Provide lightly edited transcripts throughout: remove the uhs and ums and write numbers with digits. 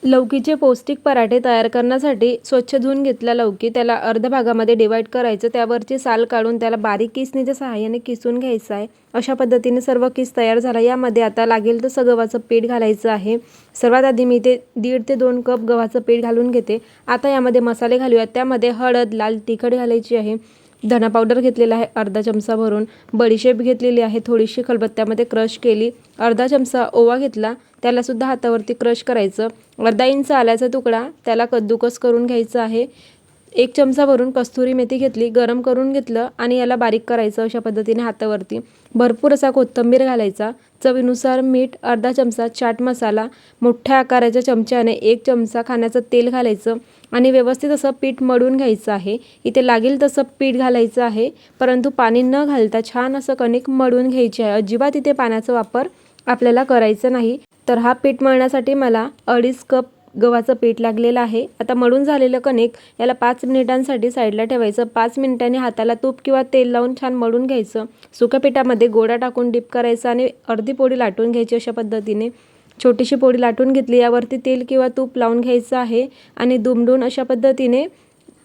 लौकीचे पौष्टिक पराठे तयार करण्यासाठी स्वच्छ धुवून घेतला लौकी, त्याला अर्ध्या भागामध्ये डिवाइड करायचं, त्यावरची साल काढून त्याला बारीक किसणीच्या सहाय्याने किसून घ्यायचं आहे। अशा पद्धतीने सर्व किस तयार झाला। यामध्ये आता लागेल तसं गव्हाचं पीठ घालायचं आहे। सर्वात आधी मी ते 1.5 ते 2 कप गव्हाचं पीठ घालून घेते। आता यामध्ये मसाले घालूयात। त्यामध्ये हळद, लाल तिखट घालायची आहे, धना पावडर घेतलेला आहे अर्धा चमचा भरून, बडीशेप घेतलेली आहे थोडीशी खलबत्त्यामध्ये क्रश केली, अर्धा चमचा ओवा घेतला, त्याला सुद्धा हातावरती क्रश करायचं, अर्धा इंच आल्याचा तुकडा त्याला कद्दूकस करून घ्यायचा आहे, 1 चमचा भरून कस्तुरी मेथी घेतली, गरम करून घेतलं आणि याला बारीक करायचं अशा पद्धतीने हातावरती। भरपूर असा कोथिंबीर घालायचा, चवीनुसार मीठ, अर्धा चमचा चाट मसाला, मोठ्या आकाराच्या चमच्याने 1 चमचा खाण्याचं तेल घालायचं आणि व्यवस्थित असं पीठ मळून घ्यायचं आहे। इथे लागेल तसं पीठ घालायचं आहे, परंतु पाणी न घालता छान असं कणिक मळून घ्यायची आहे। अजिबात इथे पाण्याचा वापर आपल्याला करायचा नाही। तर हा पीठ मळण्यासाठी मला 2.5 कप गव्हाचं पीठ लागलेलं आहे। आता मळून झालेलं कणिक याला 5 मिनिटांसाठी साईडला ठेवायचं। 5 मिनिटांनी हाताला तूप किंवा तेल लावून छान मळून घ्यायचं। सुक्या पिठामध्ये गोळा टाकून डिप करायचं आणि अर्धी पोळी लाटून घ्यायची। अशा पद्धतीने छोटीशी पोळी लाटून घेतली, यावरती तेल किंवा तूप लावून घ्यायचं आहे आणि दुमडून अशा पद्धतीने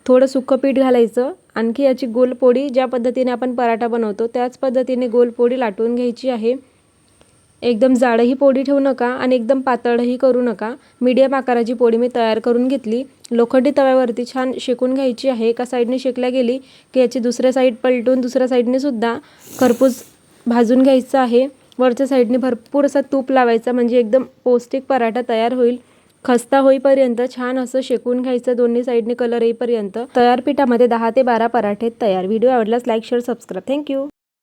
थोडं सुकं पीठ घालायचं। आणखी याची गोल पोळी ज्या पद्धतीने आपण पराठा बनवतो त्याच पद्धतीने गोल पोळी लाटून घ्यायची आहे। एकदम जाडही पोळी ठेवू नका आणि एकदम पातळही करू नका, मीडियम आकाराची पोळी मी तयार करून घेतली। लोखंडी तव्यावरती छान शेकून घ्यायची आहे। एका साईडने शेकल्या गेली की याची दुसऱ्या साईड पलटून दुसऱ्या साईडने सुद्धा खरपूस भाजून घ्यायचं आहे। वरच्या साईडने भरपूर असा तूप लावायचा, म्हणजे एकदम पौष्टिक पराठा तयार होईल। खस्ता होईपर्यंत छान असं शेकून घ्यायचं, दोन्ही साईडने कलर येईपर्यंत। तयार पिठामध्ये 10 ते 12 पराठे तयार। व्हिडिओ आवडल्यास लाईक, शेअर, सबस्क्राईब। थँक्यू।